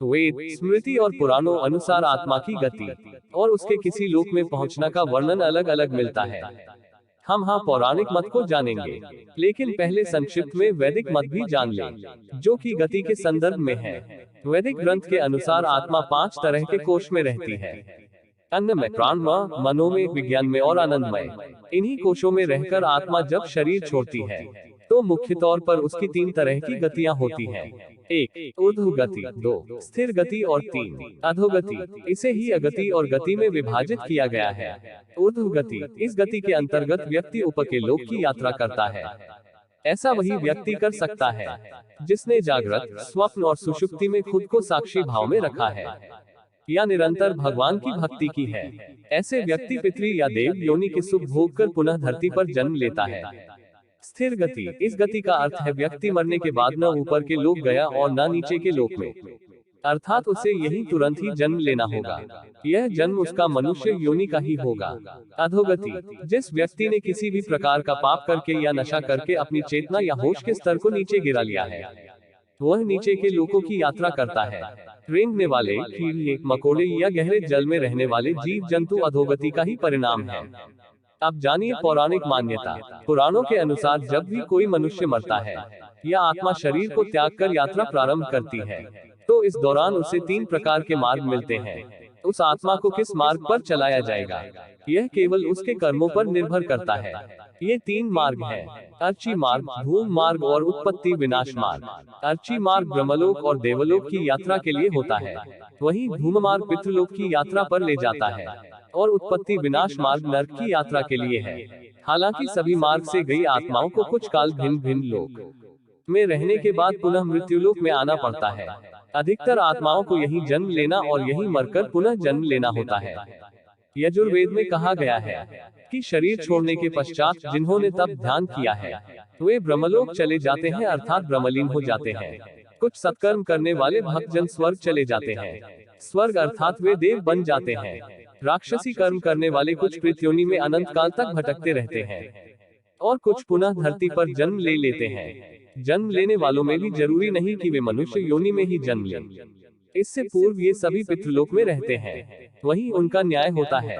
वेद, स्मृति और पुराणों अनुसार आत्मा की गति और उसके किसी लोक में पहुंचना का वर्णन अलग अलग मिलता है। हम पौराणिक मत को जानेंगे, लेकिन पहले संक्षिप्त में वैदिक मत भी जान लें, जो कि गति के संदर्भ में है। वैदिक ग्रंथ के अनुसार आत्मा 5 तरह के कोश में रहती है। अन्नमय, प्राणमय, मनोमय, विज्ञान में और आनंदमय। इन्हीं कोशों में रहकर आत्मा जब शरीर छोड़ती है, तो मुख्य तौर पर उसकी 3 तरह की गतियां होती हैं। 1. ऊर्ध्व गति, 2. स्थिर गति और 3. अधोगति। इसे ही अगति और गति में विभाजित किया गया है। ऊर्ध्व गति, इस गति के अंतर्गत व्यक्ति ऊपर के लोक की यात्रा करता है। ऐसा वही व्यक्ति कर सकता है जिसने जागृत, स्वप्न और सुषुप्ति में खुद को साक्षी भाव में रखा है या निरंतर भगवान की भक्ति की है। ऐसे व्यक्ति पितृ या देव योनि के सुख भोग कर पुनः धरती पर जन्म लेता है। स्थिर गति, इस गति का अर्थ है व्यक्ति मरने के बाद न ऊपर के लोक गया और न नीचे के लोक में, अर्थात उसे यही तुरंत ही जन्म लेना होगा। यह जन्म उसका मनुष्य योनि का ही होगा। अधोगति, जिस व्यक्ति ने किसी भी प्रकार का पाप करके या नशा करके अपनी चेतना या होश के स्तर को नीचे गिरा लिया है, वह नीचे के लोकों की यात्रा करता है। रेंगने वाले, कीड़े मकोड़े या गहरे जल में रहने वाले जीव जंतु अधोगति का ही परिणाम है। अब जानिए पौराणिक मान्यता। पुराणों के अनुसार जब भी कोई मनुष्य मरता है या आत्मा शरीर को त्याग कर यात्रा प्रारंभ करती है, तो इस दौरान उसे 3 प्रकार के मार्ग मिलते हैं। उस आत्मा को किस मार्ग पर चलाया जाएगा, यह केवल उसके कर्मों पर निर्भर करता है। ये 3 मार्ग हैं: अर्ची मार्ग, धूम मार्ग और उत्पत्ति विनाश मार्ग। अर्ची मार्ग ब्रह्मलोक और देवलोक की यात्रा के लिए होता है, वहीं धूम मार्ग पितृलोक की यात्रा पर ले जाता है और उत्पत्ति विनाश मार्ग नरक की यात्रा के लिए है। हालांकि सभी मार्ग से गई आत्माओं को कुछ काल भिन्न भिन्न लोक में रहने के बाद पुनः मृत्युलोक में आना पड़ता है। अधिकतर आत्माओं को यहीं जन्म लेना और यहीं मरकर पुनः जन्म लेना होता है। यजुर्वेद में कहा गया है कि शरीर छोड़ने के पश्चात जिन्होंने तप ध्यान किया है, वे ब्रह्मलोक चले जाते हैं, अर्थात ब्रह्मलीन हो जाते हैं। कुछ सत्कर्म करने वाले भक्तजन स्वर्ग चले जाते हैं। स्वर्ग अर्थात वे देव बन जाते हैं। राक्षसी कर्म करने वाले कुछ प्रेतयोनि में अनंत काल तक भटकते रहते हैं और कुछ पुनः धरती पर जन्म ले लेते हैं। जन्म लेने वालों में भी जरूरी नहीं कि वे मनुष्य योनि में ही जन्म लें। इससे पूर्व ये सभी पितृलोक में रहते हैं, वहीं उनका न्याय होता है।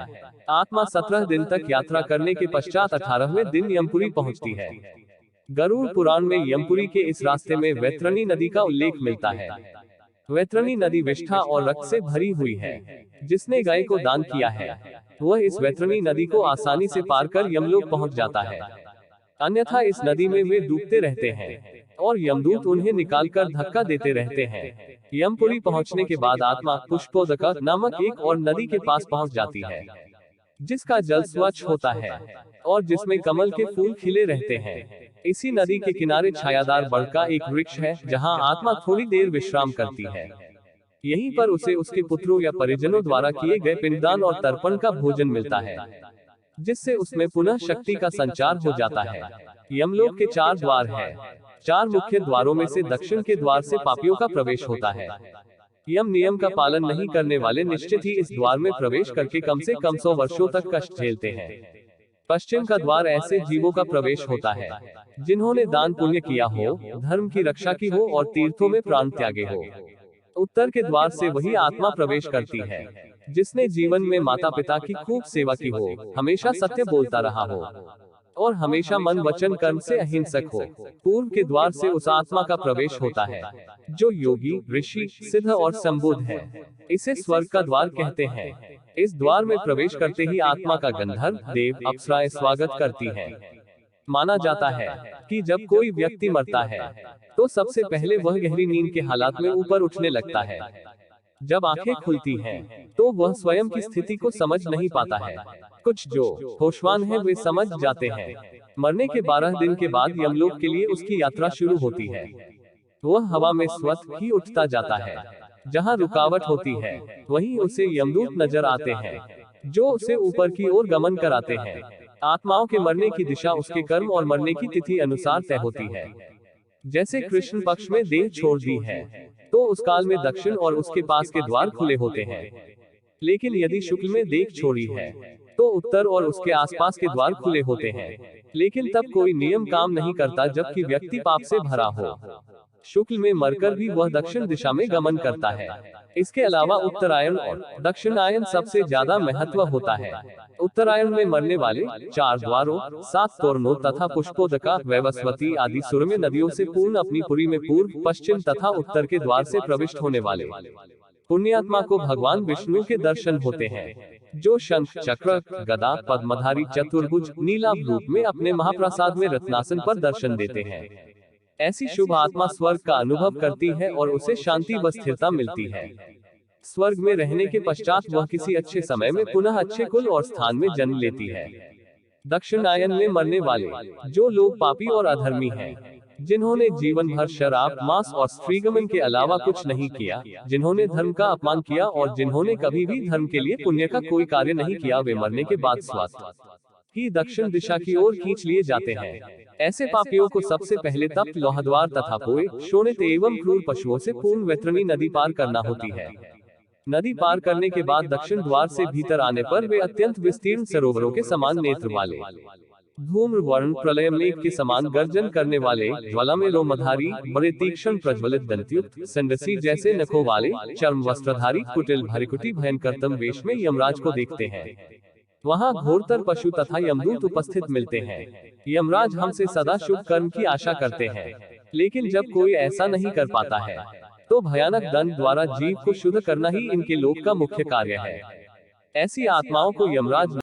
आत्मा 17 दिन तक यात्रा करने के पश्चात 18वें दिन यमपुरी पहुंचती है। गरुड़ पुराण में यमपुरी के इस रास्ते में वैतरणी नदी का उल्लेख मिलता है। वैतरणी नदी विष्ठा और रक्त से भरी हुई है। जिसने गाय को दान किया है, वह इस वैतरणी नदी को आसानी से पार कर यमलोक पहुंच जाता है। अन्यथा इस नदी में वे डूबते रहते हैं और यमदूत उन्हें निकालकर धक्का देते रहते हैं। यमपुरी पहुंचने के बाद आत्मा पुष्पोदका नामक एक और नदी के पास पहुंच जाती है, जिसका जल स्वच्छ होता है और जिसमें कमल के फूल खिले रहते हैं। इसी नदी के किनारे छायादार बड़ का एक वृक्ष है, जहां आत्मा थोड़ी देर विश्राम करती है। यहीं पर उसे उसके पुत्रों या परिजनों द्वारा किए गए पिंडदान और तर्पण का भोजन मिलता है, जिससे उसमें पुनः शक्ति का संचार हो जाता है। यमलोक के 4 द्वार हैं। 4 मुख्य द्वारों में से दक्षिण के द्वार से पापियों का प्रवेश होता है। यम नियम का पालन नहीं करने वाले निश्चित ही इस द्वार में प्रवेश करके कम से कम 100 वर्षों तक कष्ट झेलते हैं। पश्चिम का द्वार ऐसे जीवों का प्रवेश होता है जिन्होंने दान पुण्य किया हो, धर्म की रक्षा की हो और तीर्थों में प्राण त्यागे हो। उत्तर के द्वार से वही आत्मा प्रवेश करती है जिसने जीवन में माता पिता की खूब सेवा की हो, हमेशा सत्य बोलता रहा हो और हमेशा मन वचन कर्म से अहिंसक हो। पूर्व के द्वार से उस आत्मा का प्रवेश होता है जो योगी, ऋषि, सिद्ध और संबुद्ध है। इसे स्वर्ग का द्वार कहते हैं। इस द्वार में प्रवेश करते ही आत्मा का गंधर्व, देव, अप्सराएं स्वागत करती हैं। माना जाता है कि जब कोई व्यक्ति मरता है तो सबसे पहले वह गहरी नींद के हालात में ऊपर उठने लगता है। जब आंखें खुलती हैं, तो वह स्वयं की स्थिति को समझ नहीं पाता है। कुछ जो होशवान हैं वे समझ जाते हैं। मरने के 12 दिन के बाद यमलोक के लिए उसकी यात्रा शुरू होती है। वह हवा में स्वतः ही उठता जाता है। जहां रुकावट होती है, वहीं उसे यमदूत नजर आते हैं, जो उसे ऊपर की ओर गमन कराते हैं। आत्माओं के मरने की दिशा उसके कर्म और मरने की तिथि अनुसार तय होती है। जैसे कृष्ण पक्ष में देह छोड़ दी है, तो उस काल में दक्षिण और उसके पास के द्वार खुले होते हैं। लेकिन यदि शुक्ल में देह छोड़ी है, तो उत्तर और उसके आसपास के द्वार खुले होते हैं। लेकिन तब कोई नियम काम नहीं करता जबकि व्यक्ति पाप से भरा हो। शुक्ल में मरकर भी वह दक्षिण दिशा में गमन करता है। इसके अलावा उत्तरायण और दक्षिणायन सबसे ज्यादा महत्व होता है। उत्तरायण में मरने वाले 4 द्वारों, 7 तोरणों तथा पुष्पोदका, वैवस्वती आदि सुरम्य नदियों से पूर्ण अपनी पुरी में पूर्व, पश्चिम तथा उत्तर के द्वार से प्रविष्ट होने वाले पुण्यात्मा को भगवान विष्णु के दर्शन होते हैं, जो शंख, चक्र, गदा, पद्मधारी, चतुर्भुज, नीलाभ रूप में अपने महाप्रसाद में रत्नासन पर दर्शन देते हैं। ऐसी शुभ आत्मा स्वर्ग का अनुभव करती है और उसे शांति व स्थिरता मिलती है। स्वर्ग में रहने के पश्चात वह किसी अच्छे समय में पुनः अच्छे कुल और स्थान में जन्म लेती है। दक्षिणायन में मरने वाले जो लोग पापी और अधर्मी हैं, जिन्होंने जीवन भर शराब, मांस और स्त्रीगमन के अलावा कुछ नहीं किया, जिन्होंने धर्म का अपमान किया और जिन्होंने कभी भी धर्म के लिए पुण्य का कोई कार्य नहीं किया, वे मरने के बाद स्वतः ही दक्षिण दिशा की ओर खींच लिए जाते हैं। ऐसे पापियों को सबसे पहले तप्त लोहद्वार तथा पोए, शोणित एवं क्रूर पशुओं से पूर्ण वैतरणी नदी पार करना होती है। नदी पार करने के बाद दक्षिण द्वार से भीतर आने पर वे अत्यंत विस्तीर्ण सरोवरों के समान नेत्र वाले, धूम्र वर्ण, प्रलय मेघ के समान गर्जन करने वाले, ज्वाला में रोमधारी, बड़े तीक्ष्ण प्रज्वलित दंतयुक्त, संडसी जैसे नखों वाले, चर्म वस्त्रधारी, कुटिल भरिकुटी भयंकरतम वेश में यमराज को देखते हैं। वहाँ घोरतर पशु तथा यमदूत उपस्थित मिलते हैं। यमराज हमसे सदा शुभ कर्म की आशा करते हैं, लेकिन जब कोई ऐसा नहीं कर पाता है, तो भयानक दंड द्वारा जीव को शुद्ध करना ही इनके लोक का मुख्य कार्य है। ऐसी आत्माओं को यमराज